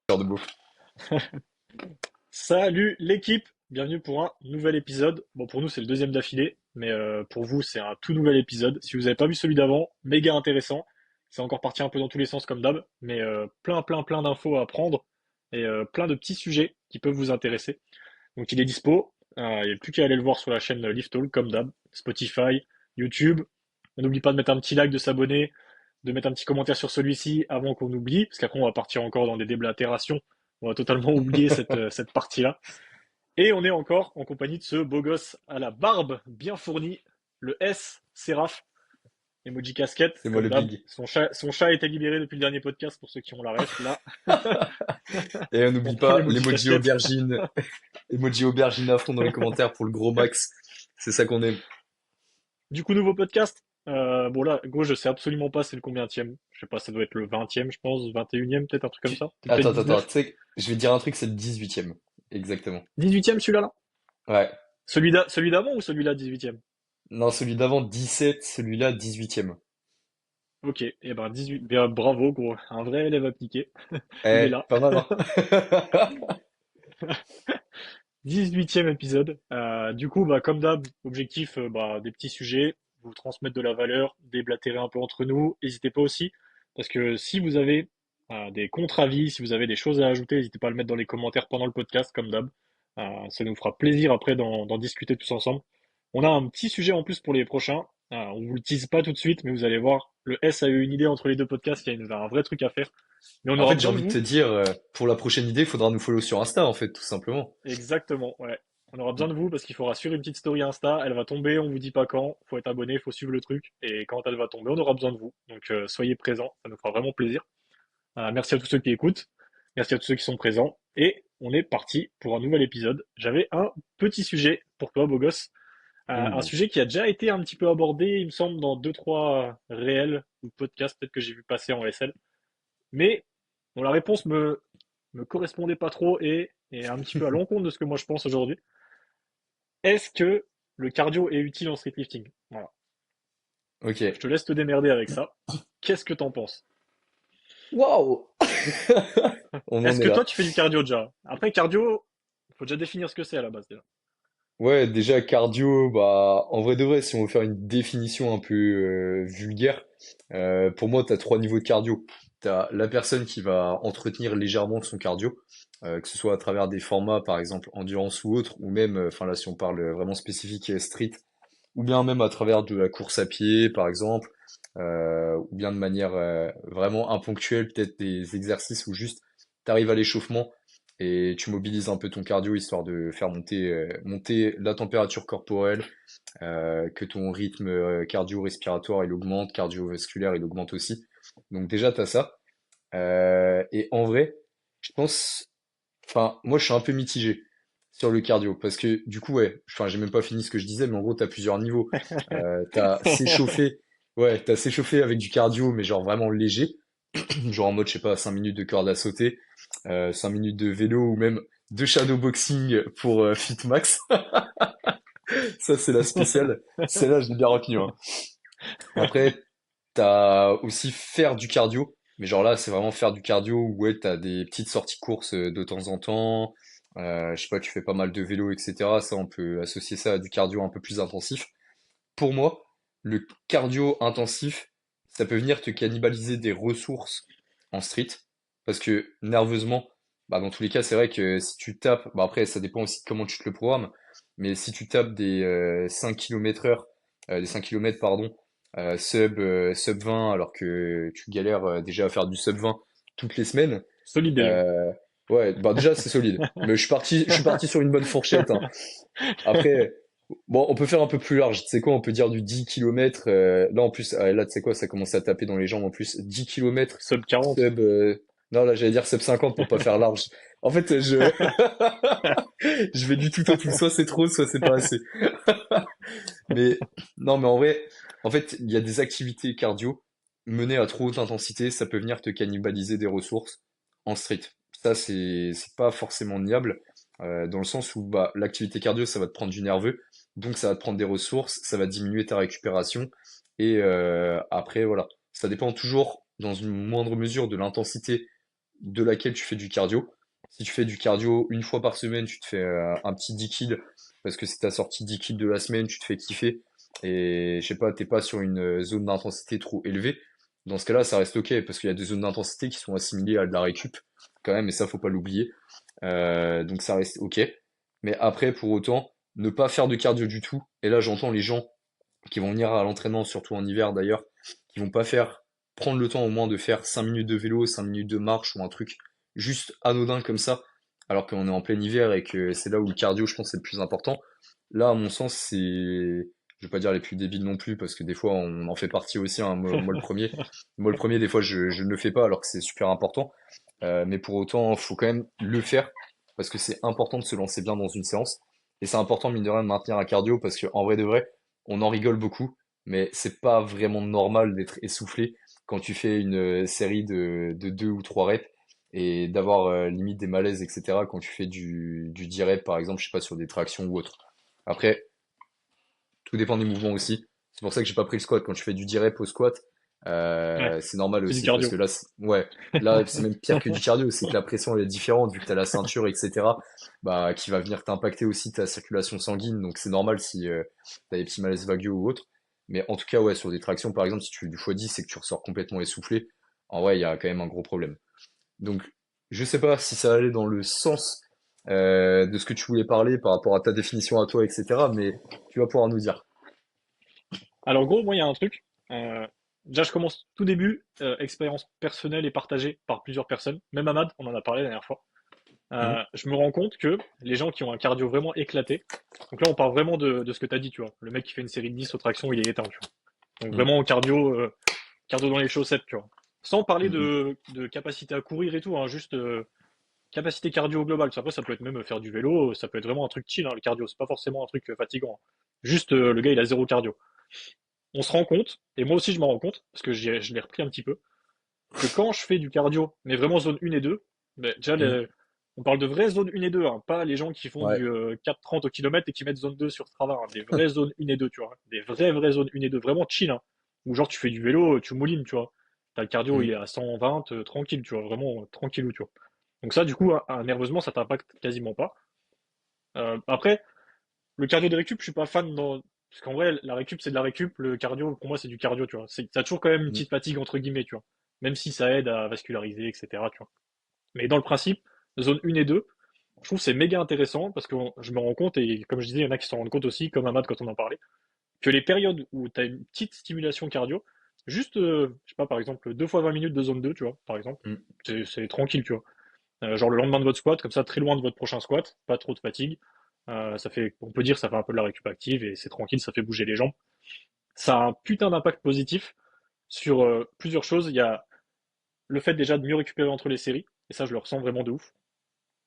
Genre de bouffe. Salut l'équipe, bienvenue pour un nouvel épisode. Bon, pour nous c'est le deuxième d'affilée, mais pour vous c'est un tout nouvel épisode. Si vous n'avez pas vu celui d'avant, méga intéressant. C'est encore parti un peu dans tous les sens comme d'hab, mais plein d'infos à prendre et plein de petits sujets qui peuvent vous intéresser. Donc il est dispo, il n'y a plus qu'à aller le voir sur la chaîne Liftalk comme d'hab, Spotify, YouTube. On n'oublie pas de mettre un petit like, de s'abonner, de mettre un petit commentaire sur celui-ci avant qu'on oublie, parce qu'après on va partir encore dans des déblatérations. On va totalement oublier cette partie-là. Et on est encore en compagnie de ce beau gosse à la barbe bien fournie, le S, Séraph, emoji casquette, C'est moi comme le d'hab. big. Son chat a été libéré depuis le dernier podcast pour ceux qui ont la ref, là. Et on On n'oublie prend pas l'emoji l'emoji casquette. aubergine. Emoji aubergine à fond dans les commentaires pour le gros max. C'est ça qu'on aime. Du coup, nouveau podcast. Bon là, gros, je sais absolument pas c'est le combientième. Je sais pas, ça doit être le 20e, je pense, 21e, peut-être un truc comme ça. Ou peut-être Attends, 19. tu sais, je vais dire un truc, c'est le 18e. Exactement. 18e celui-là là? Ouais. Celui d'avant ou celui-là 18e? Non, celui d'avant 17, celui-là 18e. Ok, et ben 18, bien, bravo gros, un vrai élève appliqué. Il est Eh, là. pas mal, hein? 18e épisode. Du coup, bah, comme d'hab, objectif, bah, des petits sujets, vous transmettre de la valeur, déblatérer un peu entre nous. N'hésitez pas aussi, parce que si vous avez des contre-avis, si vous avez des choses à ajouter, n'hésitez pas à le mettre dans les commentaires pendant le podcast, comme d'hab. Ça nous fera plaisir après d'en discuter tous ensemble. On a un petit sujet en plus pour les prochains. On vous le tease pas tout de suite, mais vous allez voir, le S a eu une idée entre les deux podcasts, il y a un vrai truc à faire. Mais on En aura fait, j'ai besoin de envie de te vous. dire, pour la prochaine idée, il faudra nous follow sur Insta, en fait, tout simplement. Exactement, ouais. On aura besoin de vous parce qu'il faudra suivre une petite story Insta. Elle va tomber, on vous dit pas quand. Faut être abonné, faut suivre le truc. Et quand elle va tomber, on aura besoin de vous. Donc soyez présents, ça nous fera vraiment plaisir. Merci à tous ceux qui écoutent. Merci à tous ceux qui sont présents. Et on est parti pour un nouvel épisode. J'avais un petit sujet pour toi, beau gosse. Un Ouh. sujet qui a déjà été un petit peu abordé, il me semble, dans deux, trois réels ou podcasts, peut-être que j'ai vu passer en SL. Mais bon, la réponse me correspondait pas trop et un petit peu à l'encontre de ce que moi je pense aujourd'hui. Est-ce que le cardio est utile en streetlifting? Voilà. Ok. Je te laisse te démerder avec ça. Qu'est-ce que t'en penses? Waouh! On en Est-ce est que là. toi tu fais du cardio déjà? Après, cardio, faut déjà définir ce que c'est à la base déjà. Ouais, déjà cardio, bah en vrai de vrai, si on veut faire une définition un peu vulgaire, pour moi, t'as trois niveaux de cardio. T'as la personne qui va entretenir légèrement son cardio, que ce soit à travers des formats, par exemple endurance ou autre, ou même, enfin là, si on parle vraiment spécifique et street, ou bien même à travers de la course à pied, par exemple, ou bien de manière vraiment imponctuelle, peut-être des exercices où juste t'arrives à l'échauffement et tu mobilises un peu ton cardio histoire de faire monter la température corporelle, que ton rythme cardio-respiratoire il augmente, cardiovasculaire il augmente aussi. Donc déjà t'as ça. Et en vrai, je pense, enfin moi je suis un peu mitigé sur le cardio parce que du coup ouais, enfin j'ai même pas fini ce que je disais, mais en gros t'as plusieurs niveaux. T'as s'échauffer, ouais, t'as s'échauffer avec du cardio mais genre vraiment léger, genre en mode je sais pas 5 minutes de corde à sauter, 5 minutes de vélo ou même de shadowboxing pour Fit Max. Ça, c'est la spéciale. Celle-là, je l'ai bien retenue, hein. Après, t'as aussi faire du cardio. Mais genre là, c'est vraiment faire du cardio où ouais, t'as des petites sorties courses de temps en temps. Je sais pas, tu fais pas mal de vélo, etc. Ça, on peut associer ça à du cardio un peu plus intensif. Pour moi, le cardio intensif, ça peut venir te cannibaliser des ressources en street. Parce que nerveusement, bah dans tous les cas, c'est vrai que si tu tapes, bah après, ça dépend aussi de comment tu te le programmes. Mais si tu tapes des 5 km heure, des 5 kilomètres pardon, sub 20, alors que tu galères déjà à faire du sub 20 toutes les semaines, Solide déjà. euh, ouais, bah déjà, c'est solide. Mais je suis parti sur une bonne fourchette, hein. Après, bon, on peut faire un peu plus large. Tu sais quoi, on peut dire du 10 km. Là, en plus, là, tu sais quoi, ça commence à taper dans les jambes. En plus, 10 km Sub 40. sub. Non, là, j'allais dire sub 50 pour pas faire large. En fait, je vais du tout au tout. Soit c'est trop, soit c'est pas assez. Mais non, mais en vrai, en fait, il y a des activités cardio menées à trop haute intensité. Ça peut venir te cannibaliser des ressources en street. Ça, c'est pas forcément niable, dans le sens où bah, l'activité cardio, ça va te prendre du nerveux, donc ça va te prendre des ressources, ça va diminuer ta récupération, et après, voilà. Ça dépend toujours, dans une moindre mesure, de l'intensité de laquelle tu fais du cardio. Si tu fais du cardio une fois par semaine, tu te fais un petit 10 kills, parce que c'est ta sortie 10 kills de la semaine, tu te fais kiffer, et je sais pas, t'es pas sur une zone d'intensité trop élevée. Dans ce cas-là, ça reste ok, parce qu'il y a des zones d'intensité qui sont assimilées à de la récup, quand même, et ça, faut pas l'oublier. Donc ça reste ok. Mais après, pour autant, ne pas faire de cardio du tout. Et là, j'entends les gens qui vont venir à l'entraînement, surtout en hiver d'ailleurs, qui vont pas faire, prendre le temps au moins de faire 5 minutes de vélo, 5 minutes de marche ou un truc juste anodin comme ça, alors qu'on est en plein hiver et que c'est là où le cardio, je pense, c'est le plus important. Là, à mon sens, c'est, je vais pas dire les plus débiles non plus, parce que des fois, on en fait partie aussi, hein, moi le premier. Moi le premier, des fois, je ne le fais pas alors que c'est super important. Mais pour autant, faut quand même le faire parce que c'est important de se lancer bien dans une séance. Et c'est important, mine de rien, de maintenir un cardio parce que en vrai de vrai, on en rigole beaucoup, mais c'est pas vraiment normal d'être essoufflé quand tu fais une série de 2 ou 3 reps et d'avoir limite des malaises, etc. quand tu fais du 10 reps, par exemple, je sais pas, sur des tractions ou autre. Après, tout dépend des mouvements aussi. C'est pour ça que j'ai pas pris le squat. Quand tu fais du 10 reps au squat, Ouais, c'est normal c'est du aussi parce cardio. que là, ouais, là c'est même pire que du cardio. C'est que la pression elle est différente vu que t'as la ceinture, etc. Bah, qui va venir t'impacter aussi ta circulation sanguine. Donc c'est normal si t'as des petits malaises vagueux ou autre. Mais en tout cas, ouais, sur des tractions, par exemple, si tu fais du x10 et que tu ressors complètement essoufflé, en vrai, il y a quand même un gros problème. Donc, je sais pas si ça allait dans le sens de ce que tu voulais parler par rapport à ta définition à toi, etc. Mais tu vas pouvoir nous dire. Alors gros, moi il y a un truc. Déjà je commence tout début, expérience personnelle et partagée par plusieurs personnes. Même Ahmad, on en a parlé la dernière fois. Hmm. Je me rends compte que les gens qui ont un cardio vraiment éclaté, donc là on parle vraiment de ce que tu as dit, tu vois. Le mec qui fait une série de 10 aux tractions, il est éteint, tu vois. Donc Hmm. vraiment cardio, cardio dans les chaussettes, tu vois. Sans parler Mm, de capacité à courir et tout, hein, juste capacité cardio globale. Après, ça peut être même faire du vélo, ça peut être vraiment un truc chill, hein, le cardio. C'est pas forcément un truc fatigant, hein. Juste le gars, il a zéro cardio. On se rend compte, et moi aussi je m'en rends compte, parce que je l'ai repris un petit peu, que quand je fais du cardio, mais vraiment zone 1 et 2, ben, déjà, mm. on parle de vraies zones 1 et 2, hein, pas les gens qui font Ouais. du 4,30 au kilomètre et qui mettent zone 2 sur Strava, hein, des vraies zones 1 et 2, tu vois. Des vraies zones 1 et 2, vraiment chill, hein. Où genre tu fais du vélo, tu moulines, tu vois. T'as le cardio, il Mm. est à 120, tranquille, tu vois, vraiment tranquillou, tu vois. Donc ça, du coup, nerveusement, ça t'impacte quasiment pas. Après, le cardio de récup, je suis pas fan dans... Parce qu'en vrai, la récup, c'est de la récup. Le cardio, pour moi, c'est du cardio, tu vois. T'as toujours quand même une Mm. petite fatigue, entre guillemets, tu vois. Même si ça aide à vasculariser, etc., tu vois. Mais dans le principe, zone 1 et 2, je trouve que c'est méga intéressant parce que je me rends compte, et comme je disais, il y en a qui s'en rendent compte aussi, comme Ahmad quand on en parlait, que les périodes où tu as une petite stimulation cardio, juste, je sais pas, par exemple, 2 fois 20 minutes de zone 2, tu vois, par exemple, Mm. c'est tranquille, tu vois. Genre le lendemain de votre squat, comme ça, très loin de votre prochain squat, pas trop de fatigue. Ça fait, on peut dire, ça fait un peu de la récup active et c'est tranquille, ça fait bouger les jambes. Ça a un putain d'impact positif sur plusieurs choses. Il y a le fait déjà de mieux récupérer entre les séries, et ça je le ressens vraiment de ouf.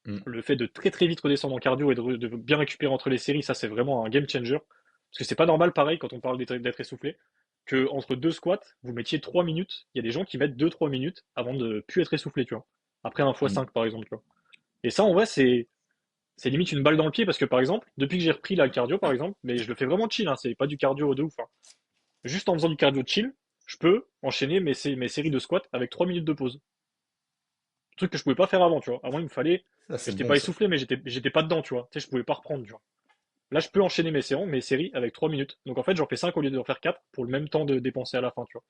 Mm. Le fait de très très vite redescendre en cardio et de bien récupérer entre les séries, ça c'est vraiment un game changer. Parce que c'est pas normal, pareil, quand on parle d'être essoufflé, que entre deux squats, vous mettiez 3 minutes. Il y a des gens qui mettent 2-3 minutes avant de plus être essoufflé, tu vois. Après un Mm. x5 par exemple, tu vois. Et ça en vrai c'est limite une balle dans le pied parce que par exemple, depuis que j'ai repris la cardio par exemple, mais je le fais vraiment chill, hein, c'est pas du cardio de ouf, hein. Juste en faisant du cardio chill, je peux enchaîner mes séries de squats avec 3 minutes de pause. Truc que je pouvais pas faire avant, tu vois. Avant, il me fallait, Ça, c'est j'étais bon, pas ça. essoufflé, mais j'étais pas dedans, tu vois. Tu sais, je pouvais pas reprendre, tu vois. Là, je peux enchaîner mes séries avec 3 minutes. Donc en fait, j'en fais 5 au lieu d'en faire 4 pour le même temps de dépenser à la fin, tu vois.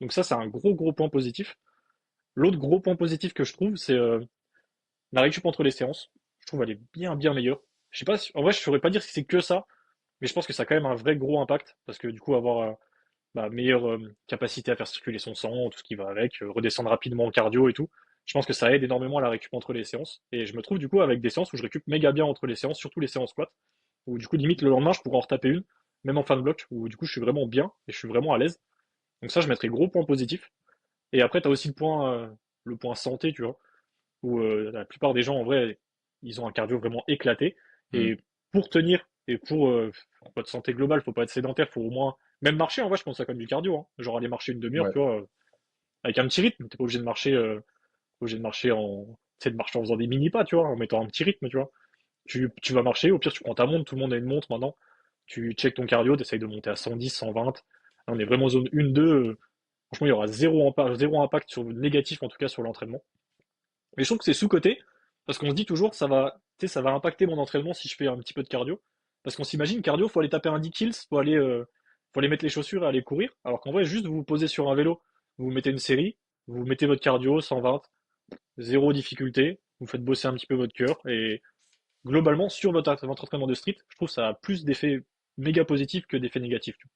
Donc ça, c'est un gros point positif. L'autre gros point positif que je trouve, c'est la récup entre les séances. Je trouve elle est bien meilleure. Je sais pas, en vrai, je saurais pas dire si c'est que ça, mais je pense que ça a quand même un vrai gros impact parce que du coup, avoir meilleure capacité à faire circuler son sang, tout ce qui va avec, redescendre rapidement en cardio et tout. Je pense que ça aide énormément à la récup entre les séances. Et je me trouve du coup avec des séances où je récup méga bien entre les séances, surtout les séances squat, où du coup limite le lendemain je pourrais en retaper une, même en fin de bloc, où du coup je suis vraiment bien et je suis vraiment à l'aise. Donc ça je mettrais gros point positif. Et après t'as aussi le point santé, tu vois, où la plupart des gens en vrai ils ont un cardio vraiment éclaté. Mm. Et pour tenir et pour votre santé globale, faut pas être sédentaire, faut au moins même marcher. En vrai je pense à comme du cardio, hein. Genre aller marcher une demi-heure, Ouais. tu vois, avec un petit rythme. T'es pas obligé de marcher, tu sais, de marcher en faisant des mini pas, tu vois, en mettant un petit rythme, tu vois. Tu vas marcher, au pire tu prends ta montre, tout le monde a une montre maintenant. Tu checkes ton cardio, t'essayes de monter à 110, 120. Là, on est vraiment zone 1, 2. Franchement, il y aura zéro impact sur négatif en tout cas sur l'entraînement. Mais je trouve que c'est sous-coté, parce qu'on se dit toujours, ça va, tu sais, ça va impacter mon entraînement si je fais un petit peu de cardio. Parce qu'on s'imagine, cardio, faut aller taper un 10 kills, faut aller mettre les chaussures et aller courir. Alors qu'en vrai, juste vous vous posez sur un vélo, vous mettez une série, vous mettez votre cardio, 120, zéro difficulté, vous faites bosser un petit peu votre cœur, et globalement, sur votre entraînement de street, je trouve que ça a plus d'effets méga positifs que d'effets négatifs. Tu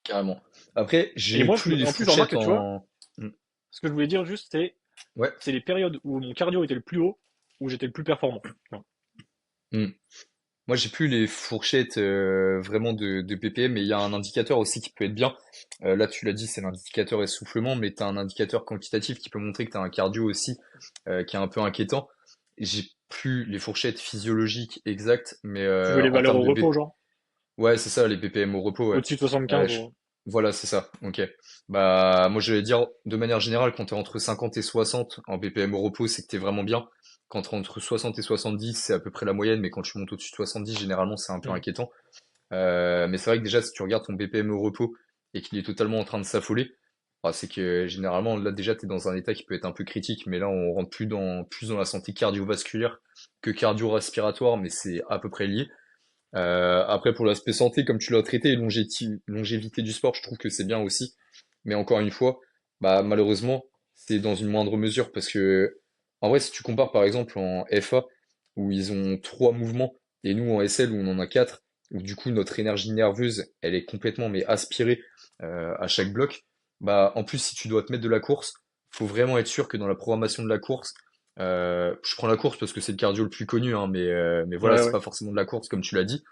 Carrément. Après, vois. Et j'ai moi, plus les en plus, je remarque fourchettes que tu vois, en. Hmm. ce que je voulais dire juste, Ouais. c'est les périodes où mon cardio était le plus haut, où j'étais le plus performant. Tu vois. Hmm. Moi, j'ai plus les fourchettes vraiment de ppm, mais il y a un indicateur aussi qui peut être bien. Là, tu l'as dit, c'est l'indicateur essoufflement, mais tu as un indicateur quantitatif qui peut montrer que tu as un cardio aussi qui est un peu inquiétant. J'ai plus les fourchettes physiologiques exactes, mais Tu veux les en valeurs termes au de repos, genre? ouais, c'est ça, les BPM au repos, ouais. Au-dessus de Euh, 75, je- ou... Voilà, c'est ça. Ok. Bah, moi, je vais dire, de manière générale, quand t'es entre 50 et 60 en BPM au repos, c'est que t'es vraiment bien. Quand t'es entre 60 et 70, c'est à peu près la moyenne, mais quand tu montes au-dessus de 70, généralement, c'est un peu Hmm. inquiétant. Mais c'est vrai que déjà, si tu regardes ton BPM au repos et qu'il est totalement en train de s'affoler, bah, c'est que généralement, là, déjà, t'es dans un état qui peut être un peu critique, mais là, on rentre plus dans la santé cardiovasculaire que cardio-respiratoire, mais c'est à peu près lié. Après, pour l'aspect santé, comme tu l'as traité, et longévité du sport, je trouve que c'est bien aussi. Mais encore une fois, bah, malheureusement, c'est dans une moindre mesure parce que, en vrai, si tu compares par exemple en FA, où ils ont trois mouvements, et nous en SL, où on en a quatre, où du coup notre énergie nerveuse, elle est complètement mais aspirée à chaque bloc, bah, en plus, si tu dois te mettre de la course, faut vraiment être sûr que dans la programmation de la course, je prends la course parce que c'est le cardio le plus connu, hein, mais voilà, Ouais, c'est ouais. pas forcément de la course comme tu l'as dit.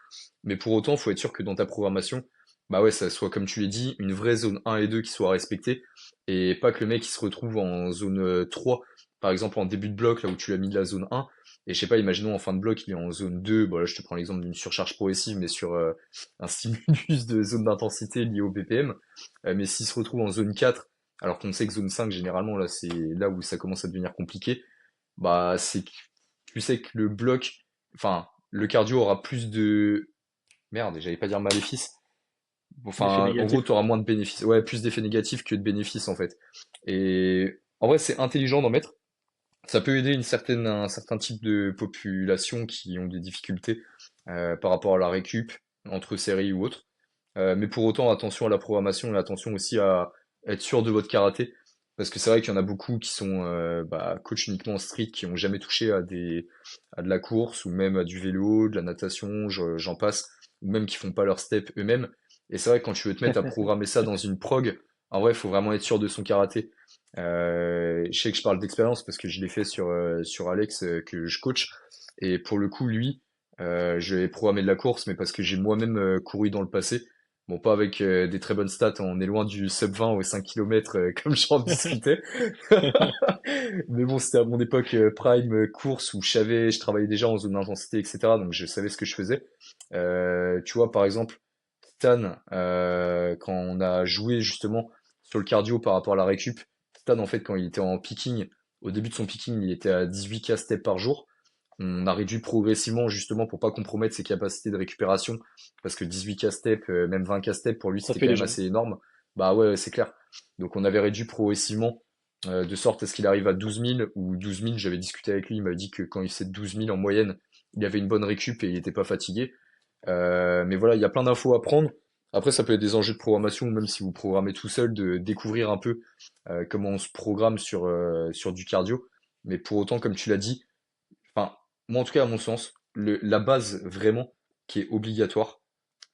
Mais pour autant, faut être sûr que dans ta programmation, bah ouais, ça soit, comme tu l'as dit, une vraie zone 1 et 2 qui soit respectée, et pas que le mec il se retrouve en zone 3, par exemple en début de bloc, là où tu l'as mis de la zone 1, et je sais pas, imaginons en fin de bloc, il est en zone 2, bon là je te prends l'exemple d'une surcharge progressive, mais sur un stimulus de zone d'intensité lié au BPM, mais s'il se retrouve en zone 4, alors qu'on sait que zone 5, généralement, là c'est là où ça commence à devenir compliqué, bah c'est que tu sais que le bloc, enfin, le cardio aura plus de. Merde, j'allais pas dire maléfice. L'effet Enfin, en gros, tu négatif. auras moins de bénéfices. Ouais, plus d'effets négatifs que de bénéfices, en fait. Et en vrai, c'est intelligent d'en mettre. Ça peut aider un certain type de population qui ont des difficultés par rapport à la récup, entre séries ou autres. Mais pour autant, attention à la programmation et attention aussi à être sûr de votre karaté. Parce que c'est vrai qu'il y en a beaucoup qui sont bah, coach uniquement en street, qui ont jamais touché à de la course ou même à du vélo, de la natation, j'en passe, ou même qui font pas leur step eux-mêmes. Et c'est vrai que quand tu veux te mettre à programmer ça dans une prog, en vrai, il faut vraiment être sûr de son karaté. Je sais que je parle d'expérience parce que je l'ai fait sur Alex que je coach. Et pour le coup, lui, je vais programmer de la course, mais parce que j'ai moi-même couru dans le passé. Bon, pas avec des très bonnes stats, on est loin du sub 20 aux 5 km comme j'en discutais. Mais bon, c'était à mon époque prime course où je travaillais déjà en zone d'intensité, etc. Donc je savais ce que je faisais. Tu vois, par exemple, Stan, quand on a joué justement sur le cardio par rapport à la récup, Stan, en fait, quand il était en picking, au début de son picking, il était à 18K steps par jour. On a réduit progressivement justement pour pas compromettre ses capacités de récupération, parce que 18K step, même 20K step, pour lui, Ça c'était fait quand même déjà. assez énorme. Bah ouais, c'est clair. Donc on avait réduit progressivement, de sorte à ce qu'il arrive à 12 000, ou 12 000, j'avais discuté avec lui, il m'a dit que quand il faisait 12 000 en moyenne, il avait une bonne récup et il était pas fatigué. Mais voilà, il y a plein d'infos à prendre. Après, ça peut être des enjeux de programmation, même si vous programmez tout seul, de découvrir un peu comment on se programme sur du cardio. Mais pour autant, comme tu l'as dit, enfin, moi en tout cas, à mon sens, la base vraiment qui est obligatoire,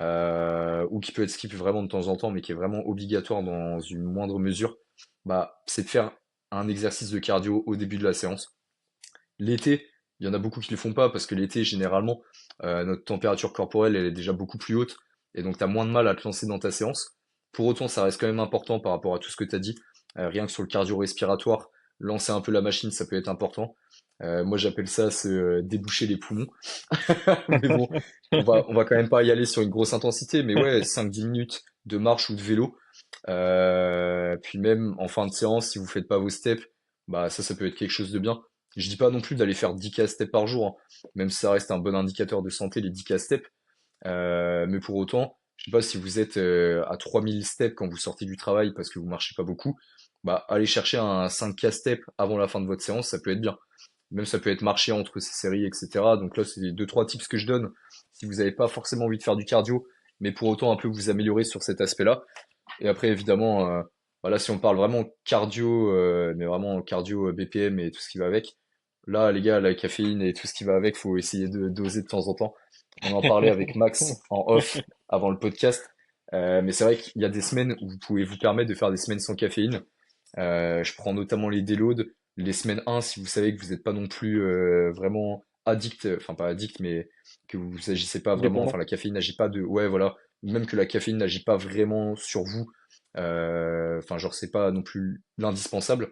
ou qui peut être skip vraiment de temps en temps, mais qui est vraiment obligatoire dans une moindre mesure, bah, c'est de faire un exercice de cardio au début de la séance. L'été, il y en a beaucoup qui le font pas parce que l'été, généralement, notre température corporelle, elle est déjà beaucoup plus haute et donc tu as moins de mal à te lancer dans ta séance. Pour autant, ça reste quand même important par rapport à tout ce que tu as dit. Rien que sur le cardio-respiratoire, lancer un peu la machine, ça peut être important. Moi, j'appelle ça se déboucher les poumons. Mais bon, on va quand même pas y aller sur une grosse intensité, mais ouais, 5-10 minutes de marche ou de vélo. Puis même en fin de séance, si vous faites pas vos steps, bah ça peut être quelque chose de bien. Je dis pas non plus d'aller faire 10K steps par jour, hein, même si ça reste un bon indicateur de santé, les 10K steps. Mais pour autant, je sais pas si vous êtes à 3000 steps quand vous sortez du travail parce que vous marchez pas beaucoup, bah, aller chercher un 5K step avant la fin de votre séance, ça peut être bien. Même ça peut être marcher entre ces séries, etc. Donc là, c'est les deux, trois tips que je donne si vous n'avez pas forcément envie de faire du cardio, mais pour autant un peu vous améliorer sur cet aspect-là. Et après, évidemment, voilà, si on parle vraiment cardio, mais vraiment cardio BPM et tout ce qui va avec, là, les gars, la caféine et tout ce qui va avec, faut essayer de doser de temps en temps. On en parlait avec Max en off avant le podcast. Mais c'est vrai qu'il y a des semaines où vous pouvez vous permettre de faire des semaines sans caféine. Je prends notamment les déloads, les semaines 1, si vous savez que vous n'êtes pas non plus vraiment addict, enfin pas addict, mais que vous agissez pas vraiment, enfin Dépendant. la caféine n'agit pas de, ouais voilà, même que la caféine n'agit pas vraiment sur vous, enfin genre c'est pas non plus l'indispensable,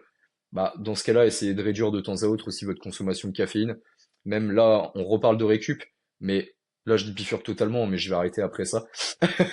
bah dans ce cas-là, essayez de réduire de temps à autre aussi votre consommation de caféine. Même là, on reparle de récup, mais là je bifurque totalement, mais je vais arrêter après ça.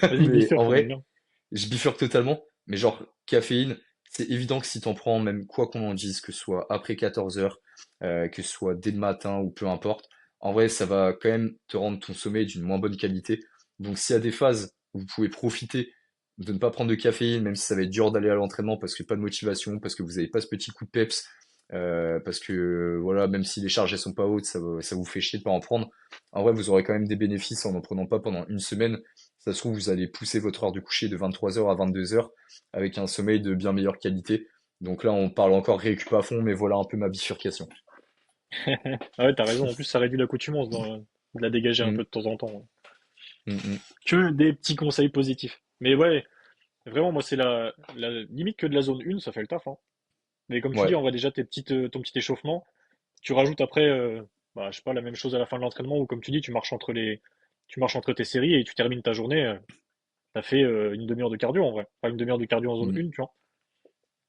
Vas-y, Mais en bifurque, on aime vrai, bien. je bifurque totalement, mais genre caféine, c'est évident que si t'en prends, même quoi qu'on en dise, que ce soit après 14 heures, que ce soit dès le matin ou peu importe, en vrai, ça va quand même te rendre ton sommeil d'une moins bonne qualité. Donc s'il y a des phases où vous pouvez profiter de ne pas prendre de caféine, même si ça va être dur d'aller à l'entraînement parce que pas de motivation, parce que vous n'avez pas ce petit coup de peps, parce que voilà, même si les charges elles sont pas hautes, ça vous fait chier de pas en prendre. En vrai, vous aurez quand même des bénéfices en n'en prenant pas pendant une semaine. Ça se trouve, vous allez pousser votre heure de coucher de 23 heures à 22 heures avec un sommeil de bien meilleure qualité. Donc là, on parle encore récup à fond, mais voilà un peu ma bifurcation. Ah ouais, t'as raison. En plus, ça réduit l'accoutumance de la dégager un Mm, peu de temps en temps. mm, mm. Que des petits conseils positifs. Mais ouais, vraiment, moi, c'est la limite que de la zone 1, ça fait le taf, hein. Mais comme tu dis, Ouais. on voit déjà ton petit échauffement. Tu rajoutes après, bah, je sais pas, la même chose à la fin de l'entraînement où, comme tu dis, tu marches entre tes séries et tu termines ta journée. T'as fait une demi-heure de cardio en vrai. Pas une demi-heure de cardio en zone Mm. 1, tu vois.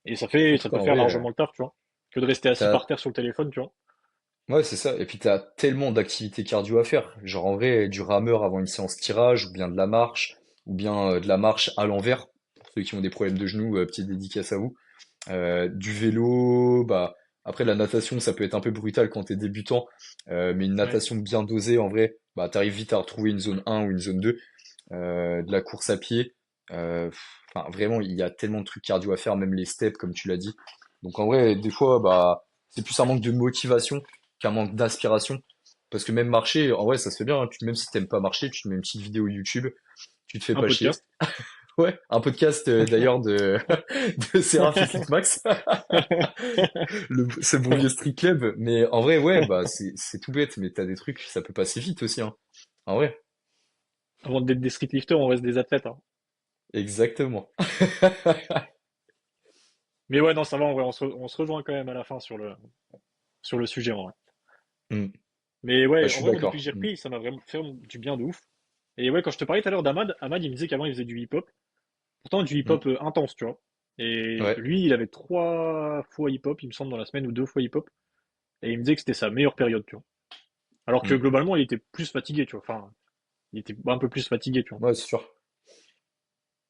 Et ça Surtout peut qu'en faire vrai, largement le taf, tu vois. Que de rester assis par t'as... terre sur le téléphone, tu vois. Ouais, c'est ça. Et puis t'as tellement d'activités cardio à faire. Genre en vrai, du rameur avant une séance tirage, ou bien de la marche, ou bien de la marche à l'envers. Pour ceux qui ont des problèmes de genoux, petite dédicace à vous. Du vélo, bah après la natation ça peut être un peu brutal quand t'es débutant, mais une Ouais. natation bien dosée en vrai, bah t'arrives vite à retrouver une zone 1 ou une zone 2, de la course à pied, enfin vraiment il y a tellement de trucs cardio à faire, même les steps comme tu l'as dit. Donc en vrai des fois bah c'est plus un manque de motivation qu'un manque d'inspiration, parce que même marcher en vrai ça se fait bien, hein. Même si t'aimes pas marcher, tu te mets une petite vidéo YouTube, tu te fais Un pas chier. podcast. Ouais, un podcast d'ailleurs de de Seraph et Fitmax, ce bon vieux street club. Mais en vrai, ouais, bah c'est tout bête, mais t'as des trucs, ça peut passer vite aussi, hein. En vrai, Avant d'être des streetlifters, on reste des athlètes, hein. exactement. Mais ouais, non, ça va, en vrai, on se rejoint quand même à la fin sur le sujet, en vrai. Hmm. Mais Bah, ouais, je en suis vrai, moi, depuis que d'accord. j'ai Hmm. repris, ça m'a vraiment fait du bien de ouf. Et ouais, quand je te parlais tout à l'heure d'Ahmad, Ahmad, il me disait qu'avant, il faisait du hip-hop. Pourtant, du Hmm. hip-hop intense, tu vois. Et Ouais. lui, il avait 3 fois hip-hop, il me semble, dans la semaine, ou 2 fois hip-hop. Et il me disait que c'était sa meilleure période, tu vois. Alors que Hmm. globalement, il était plus fatigué, tu vois. Enfin, il était un peu plus fatigué, tu vois. Ouais, c'est sûr.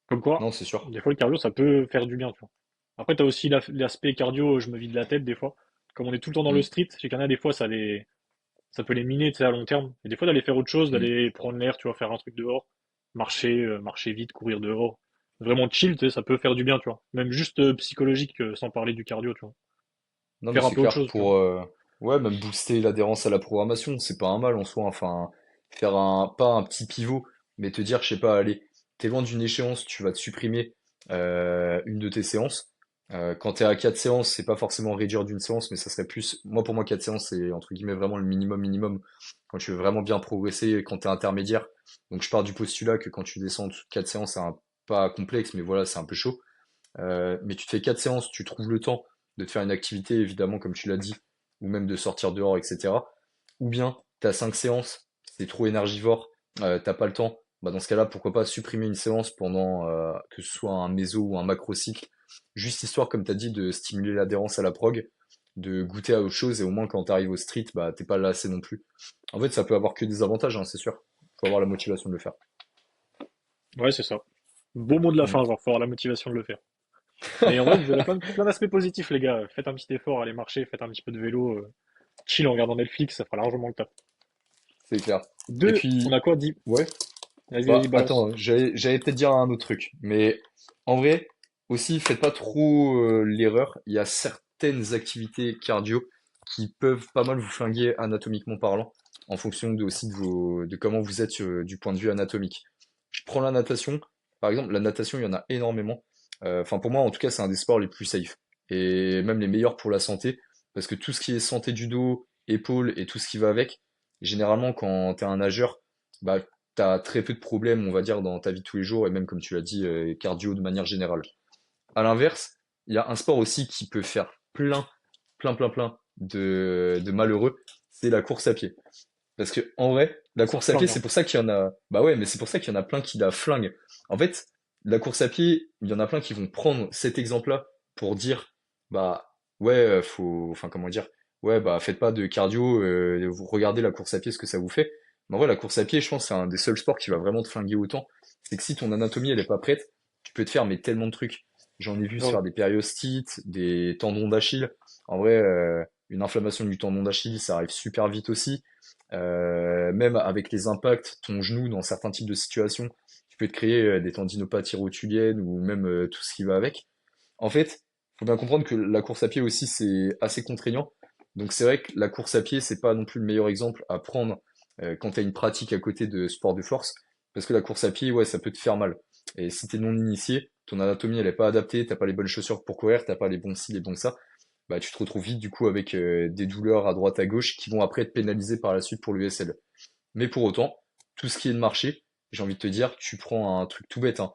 Comme quoi, Non, c'est sûr. des fois, le cardio, ça peut faire du bien, tu vois. Après, t'as aussi l'aspect cardio, je me vide la tête, des fois. Comme on est tout le temps dans le Hmm. street, chez Canada, des fois, ça peut les miner, tu sais, à long terme. Et des fois, d'aller faire autre chose, Hmm. d'aller prendre l'air, tu vois, faire un truc dehors, marcher vite, courir dehors. Vraiment chill, tu sais, ça peut faire du bien, tu vois. Même juste psychologique, sans parler du cardio, tu vois. Non, mais Faire un c'est peu autre clair chose, tu vois. pour, ouais, même booster l'adhérence à la programmation, c'est pas un mal en soi. Enfin, faire pas un petit pivot, mais te dire, je sais pas, allez, t'es loin d'une échéance, tu vas te supprimer une de tes séances. Quand t'es à 4 séances, c'est pas forcément réduire d'une séance, mais ça serait plus, moi pour moi 4 séances, c'est entre guillemets vraiment le minimum minimum quand tu veux vraiment bien progresser, quand t'es intermédiaire. Donc je pars du postulat que quand tu descends en dessous de 4 séances, c'est un pas complexe, mais voilà, c'est un peu chaud. Mais tu te fais 4 séances, tu trouves le temps de te faire une activité, évidemment, comme tu l'as dit, ou même de sortir dehors, etc. Ou bien, tu as 5 séances, c'est trop énergivore, t'as pas le temps. Bah dans ce cas-là, pourquoi pas supprimer une séance pendant que ce soit un méso ou un macro cycle, juste histoire, comme tu as dit, de stimuler l'adhérence à la prog, de goûter à autre chose, et au moins quand tu arrives au street, bah t'es pas lassé non plus. En fait, ça peut avoir que des avantages, hein, c'est sûr. Faut avoir la motivation de le faire. Ouais, c'est ça. Beau mot de la Mm. fin, genre, faut avoir la motivation de le faire. Mais en vrai, vous avez plein d'aspects positifs, les gars. Faites un petit effort, allez marcher, faites un petit peu de vélo, chill en regardant Netflix, ça fera largement le taf. C'est clair. Et Deux, on puis, a quoi dit? ouais. Vas-y, Bah, vas-y, balance. attends, j'allais peut-être dire un autre truc, mais en vrai, aussi, faites pas trop l'erreur. Il y a certaines activités cardio qui peuvent pas mal vous flinguer anatomiquement parlant, en fonction aussi de comment vous êtes du point de vue anatomique. Je prends la natation. Par exemple, la natation, il y en a énormément. Enfin, pour moi, en tout cas, c'est un des sports les plus safe. Et même les meilleurs pour la santé. Parce que tout ce qui est santé du dos, épaules et tout ce qui va avec, généralement, quand t'es un nageur, bah, t'as très peu de problèmes, on va dire, dans ta vie de tous les jours. Et même, comme tu l'as dit, cardio de manière générale. À l'inverse, il y a un sport aussi qui peut faire plein de malheureux, c'est la course à pied. Parce que en vrai, la Ça course à pied, flingue, hein. c'est pour ça qu'il y en a. Bah ouais, mais c'est pour ça qu'il y en a plein qui la flinguent. En fait, la course à pied, il y en a plein qui vont prendre cet exemple-là pour dire, bah ouais, enfin comment dire, ouais, bah faites pas de cardio, vous regardez la course à pied, ce que ça vous fait. Mais en vrai, la course à pied, je pense, c'est un des seuls sports qui va vraiment te flinguer autant. C'est que si ton anatomie elle est pas prête, tu peux te faire mais tellement de trucs. J'en ai vu se Grave. faire des périostites, des tendons d'Achille. En vrai, une inflammation du tendon d'Achille, ça arrive super vite aussi. Même avec les impacts, ton genou dans certains types de situations, tu peux te créer des tendinopathies rotuliennes ou même tout ce qui va avec. En fait, faut bien comprendre que la course à pied aussi, c'est assez contraignant. Donc c'est vrai que la course à pied, c'est pas non plus le meilleur exemple à prendre quand tu as une pratique à côté de sport de force, parce que la course à pied, ouais, ça peut te faire mal. Et si t'es non initié, ton anatomie elle est pas adaptée, t'as pas les bonnes chaussures pour courir, t'as pas les bons ci, les bons ça, bah tu te retrouves vite du coup avec des douleurs à droite à gauche qui vont après être pénalisées par la suite pour l'USL. Mais pour autant, tout ce qui est de marché, j'ai envie de te dire, tu prends un truc tout bête, hein.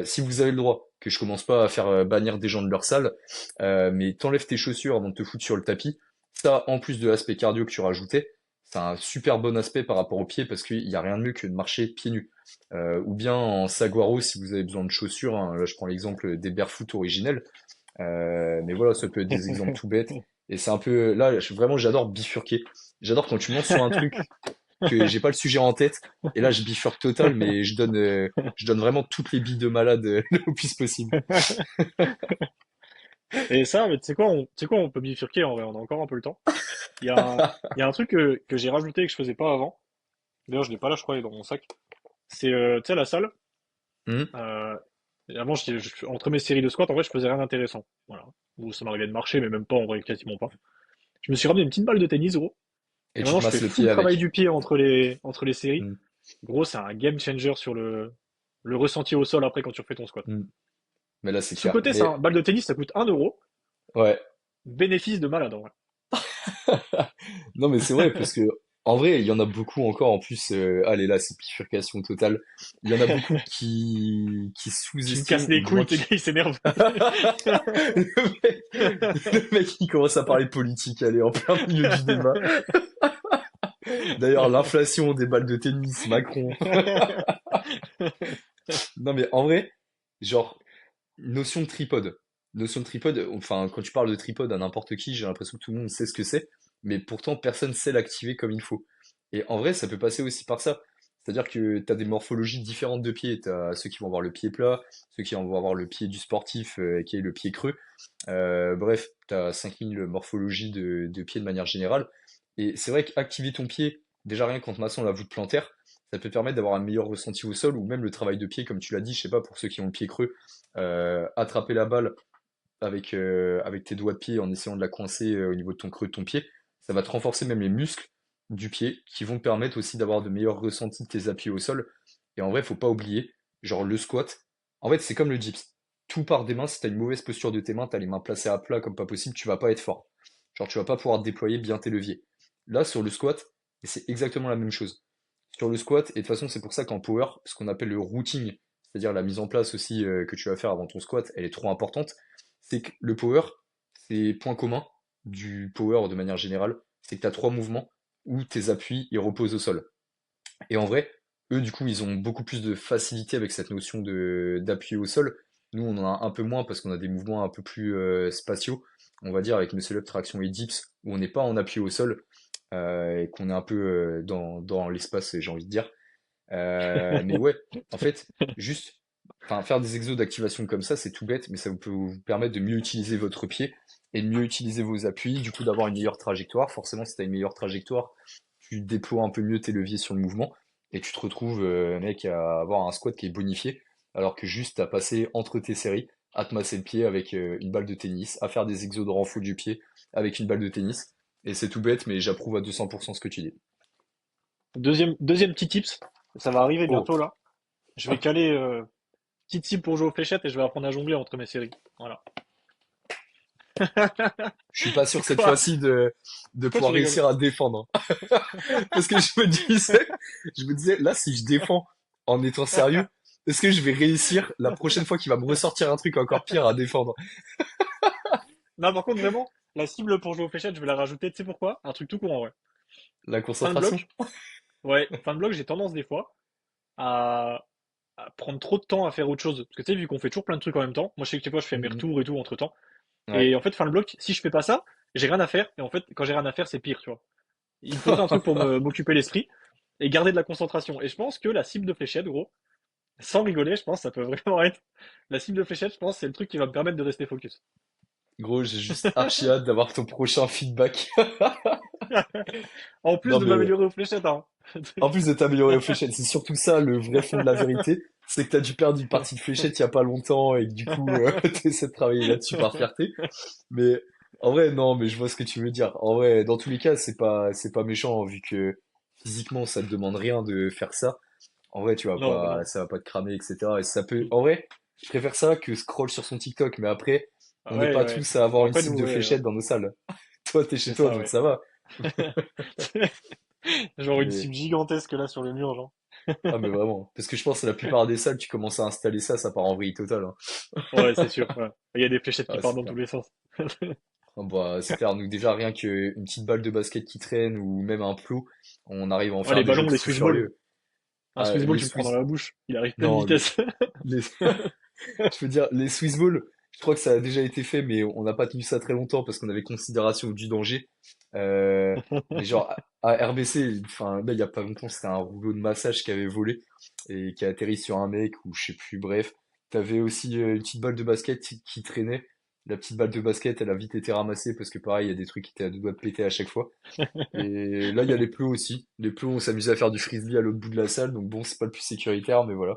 Si vous avez le droit, que je commence pas à faire bannir des gens de leur salle, mais t'enlèves tes chaussures avant de te foutre sur le tapis, ça, en plus de l'aspect cardio que tu rajoutais, c'est un super bon aspect par rapport aux pieds parce qu'il n'y a rien de mieux que de marcher pieds nus. Ou bien en saguaro si vous avez besoin de chaussures, hein. Là je prends l'exemple des barefoot originels. Mais voilà, ça peut être des exemples tout bêtes. Et c'est un peu, là, vraiment, j'adore bifurquer. J'adore quand tu me lances sur un truc que j'ai pas le sujet en tête. Et là, je bifurque total, mais je donne vraiment toutes les billes de malade le plus possible. Et ça, mais tu sais quoi, on peut bifurquer en vrai, on a encore un peu le temps. Il y a un truc que j'ai rajouté et que je faisais pas avant. D'ailleurs, je l'ai pas là, je crois, il est dans mon sac. C'est, tu sais, la salle. Mhm. Euh, et avant, entre mes séries de squats, en vrai, je faisais rien d'intéressant. Voilà. Bon, ça m'arrivait de marcher, mais même pas, en vrai, quasiment pas. Je me suis ramené une petite balle de tennis, gros. Et Et tu maintenant, te je fais masses le full pied travail avec. du pied entre les séries. Mhm. Gros, c'est un game changer sur le ressenti au sol après quand tu refais ton squat. Mhm. Mais là, c'est clair. Sous-côté, Mais ça, balle de tennis, ça coûte 1 euro. ouais. Bénéfice de malade, en vrai. Non, mais c'est vrai, parce que en vrai, il y en a beaucoup encore. En plus, allez là, c'est bifurcation totale. Il y en a beaucoup qui Tu me casses sous-estiment, ou les du moins couilles, tes qui. gars, ils s'énervent. Le mec, il commence à parler politique, allez, en plein milieu du débat. D'ailleurs, l'inflation des balles de tennis, Macron. Non, mais en vrai, genre, notion de tripode. Notion de tripode, enfin, quand tu parles de tripode à n'importe qui, j'ai l'impression que tout le monde sait ce que c'est, mais pourtant, personne sait l'activer comme il faut. Et en vrai, ça peut passer aussi par ça. C'est-à-dire que tu as des morphologies différentes de pieds. Tu as ceux qui vont avoir le pied plat, ceux qui vont avoir le pied du sportif, qui est le pied creux. Bref, tu as 5000 morphologies de pieds de manière générale. Et c'est vrai qu'activer ton pied, déjà rien qu'en te massant la voûte plantaire, ça peut permettre d'avoir un meilleur ressenti au sol, ou même le travail de pied, comme tu l'as dit, je sais pas, pour ceux qui ont le pied creux, attraper la balle avec tes doigts de pied en essayant de la coincer au niveau de ton creux de ton pied, ça va te renforcer même les muscles du pied, qui vont te permettre aussi d'avoir de meilleurs ressentis de tes appuis au sol. Et en vrai, faut pas oublier, genre le squat, en fait, c'est comme le dips. Tout part des mains, si t'as une mauvaise posture de tes mains, t'as les mains placées à plat comme pas possible, tu vas pas être fort. Genre, tu vas pas pouvoir déployer bien tes leviers. Là, sur le squat, c'est exactement la même chose. Sur le squat, et de toute façon, c'est pour ça qu'en power, ce qu'on appelle le routing, c'est-à-dire la mise en place aussi que tu vas faire avant ton squat, elle est trop importante. C'est que le power, c'est point commun du power de manière générale, c'est que tu as trois mouvements où tes appuis ils reposent au sol. Et en vrai, eux, du coup, ils ont beaucoup plus de facilité avec cette notion de d'appui au sol. Nous, on en a un peu moins parce qu'on a des mouvements un peu plus spatiaux, on va dire, avec muscle up, traction et dips, où on n'est pas en appui au sol et qu'on est un peu dans l'espace, j'ai envie de dire. Mais ouais, en fait, juste enfin, faire des exos d'activation comme ça, c'est tout bête, mais ça peut vous permettre de mieux utiliser votre pied et de mieux utiliser vos appuis, du coup d'avoir une meilleure trajectoire. Forcément, si tu as une meilleure trajectoire, tu déploies un peu mieux tes leviers sur le mouvement et tu te retrouves, mec, à avoir un squat qui est bonifié, alors que juste à passer entre tes séries, à te masser le pied avec une balle de tennis, à faire des exos de renfort du pied avec une balle de tennis. Et c'est tout bête, mais j'approuve à 200% ce que tu dis. Deuxième petit tips, ça va arriver Oh, bientôt là. Je vais caler petite cible pour jouer aux fléchettes et je vais apprendre à jongler entre mes séries. Voilà. je suis pas sûr cette Quoi? fois-ci de Pourquoi tu pouvoir rigoles? réussir à défendre, hein. Parce que je me disais, là, si je défends en étant sérieux, est-ce que je vais réussir la prochaine fois qu'il va me ressortir un truc encore pire à défendre? Non, par contre, vraiment, la cible pour jouer aux fléchettes, je vais la rajouter. Tu sais pourquoi? Un truc tout court en vrai. La Fin de concentration? bloc. Ouais, fin de bloc, j'ai tendance des fois à, à prendre trop de temps à faire autre chose. Parce que tu sais, vu qu'on fait toujours plein de trucs en même temps, moi je sais que des fois je fais mes Mhm. retours et tout entre temps. Ouais. Et en fait, fin de bloc, si je fais pas ça, j'ai rien à faire. Et en fait, quand j'ai rien à faire, c'est pire, tu vois. Il me faudrait un truc pour m'occuper l'esprit et garder de la concentration. Et je pense que la cible de fléchette, gros, sans rigoler, je pense que ça peut vraiment être la cible de fléchette. Je pense que c'est le truc qui va me permettre de rester focus. Gros, j'ai juste archi hâte d'avoir ton prochain feedback. En plus Non, de mais m'améliorer aux fléchettes, hein. en plus de t'améliorer aux fléchettes, c'est surtout ça le vrai fond de la vérité. C'est que t'as dû perdre une partie de fléchette il y a pas longtemps et que du coup, t'essaies de travailler là-dessus par fierté. Mais en vrai, non, mais je vois ce que tu veux dire. En vrai, dans tous les cas, c'est pas méchant vu que physiquement, ça te demande rien de faire ça. En vrai, tu vas Non, bah pas, non. ça va pas te cramer, etc. Et ça peut, en vrai, je préfère ça que scroll sur son TikTok. Mais après, Ah on n'est ouais, pas ouais. tous à avoir Bon, une après, cible nous, de ouais, ouais. fléchettes dans nos salles. Toi, t'es chez C'est toi, ça, donc ouais. ça va. Genre une Mais, cible gigantesque là sur le mur, genre. ah, mais vraiment. Parce que je pense que la plupart des salles, tu commences à installer ça, ça part en vrille totale, hein. Ouais, c'est sûr. Ouais. Il y a des fléchettes qui Ah, partent c'est dans tous clair. les sens. Ah, bah, c'est clair. Nous, déjà, rien qu'une petite balle de basket qui traîne ou même un plot, on arrive à en Ouais, faire les des jeux ballons, de les fou Swiss balls. furieux. Un Ah, Swiss ball, les tu le prends dans Swiss, la bouche. Il arrive pleine non, vitesse. les, je veux dire, les Swiss Balls, je crois que ça a déjà été fait, mais on n'a pas tenu ça très longtemps parce qu'on avait considération du danger. Euh, mais genre, à RBC, enfin, là, il y a pas longtemps, c'était un rouleau de massage qui avait volé et qui a atterri sur un mec ou je sais plus, bref. T'avais aussi une petite balle de basket qui traînait. La petite balle de basket, elle a vite été ramassée parce que pareil, il y a des trucs qui étaient à deux doigts de péter à chaque fois. Et là, il y a les plots aussi. Les plots, on s'amusait à faire du frisbee à l'autre bout de la salle, donc bon, c'est pas le plus sécuritaire, mais voilà.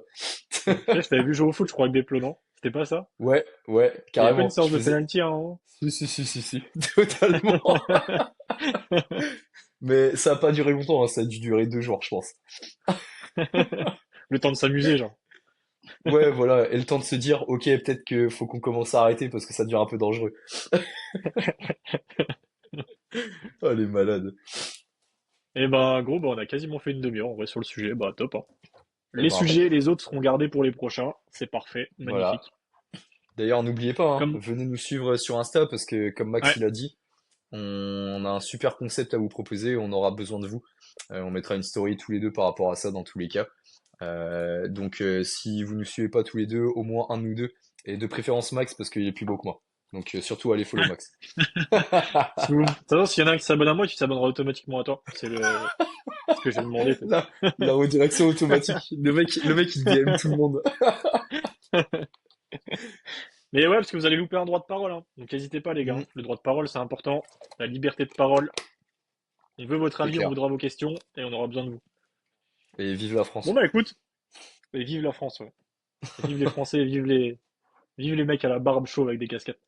Tu sais, je t'avais vu jouer au foot, je crois, avec des plots, non? C'était pas ça? Ouais, ouais, Il y avait pas une carrément. Je séance de faisais. penalty, hein? Si, totalement. Mais ça a pas duré longtemps, hein, ça a dû durer 2 jours, je pense. Le temps de s'amuser, genre. Ouais, voilà, et le temps de se dire, ok, peut-être que faut qu'on commence à arrêter parce que ça devient un peu dangereux. Oh, les malades. Et ben, gros, bah, on a quasiment fait une demi-heure, en vrai, sur le sujet. Bah, top, hein. Eh Les ben, sujets, les autres seront gardés pour les prochains. C'est parfait, voilà. magnifique. D'ailleurs, n'oubliez pas, hein, Comme, venez nous suivre sur Insta parce que, comme Max ouais, il a dit, on a un super concept à vous proposer, on aura besoin de vous. On mettra une story tous les deux par rapport à ça dans tous les cas. Donc si vous ne suivez pas tous les deux, au moins un de nous deux, et de préférence Max parce qu'il est plus beau que moi. Donc surtout allez follow Max. si vous, de toute façon, s'il y en a un qui s'abonne à moi, tu t'abonneras automatiquement à toi. C'est ce que je vais demander. La redirection automatique. Le mec il DM tout le monde. Mais ouais, parce que vous allez louper un droit de parole, hein. Donc n'hésitez pas, les gars, Mm, hein. Le droit de parole, c'est important. La liberté de parole. On veut votre c'est avis, on clair. voudra vos questions et on aura besoin de vous. Et vive la Bon France. bah écoute, et vive la France, ouais. Et vive les Français, vive les mecs à la barbe chauve avec des casquettes.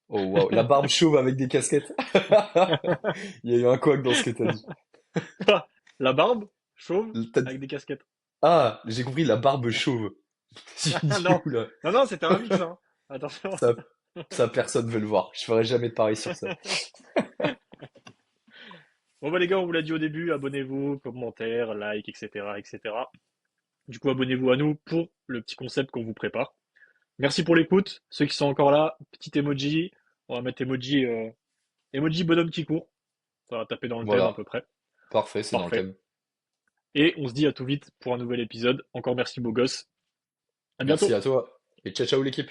Oh waouh, la barbe chauve avec des casquettes. Il y a eu un couac dans ce que t'as dit. La barbe chauve T'as dit- avec des casquettes. Ah, j'ai compris la barbe chauve. J'ai dit Non, oula, non, non, c'était un mix, hein. Attention. ça, ça personne veut le voir. Je ferai jamais de pareil sur ça. Bon bah les gars, on vous l'a dit au début, abonnez-vous, commentaires, like, etc., etc. Du coup, abonnez-vous à nous pour le petit concept qu'on vous prépare. Merci pour l'écoute. Ceux qui sont encore là, petit emoji. On va mettre emoji, emoji bonhomme qui court. Ça va taper dans le thème à Voilà, peu près. parfait, c'est dans le Parfait. thème. Et on se dit à tout vite pour un nouvel épisode. Encore merci beau gosse. À Merci bientôt. à toi et ciao ciao l'équipe.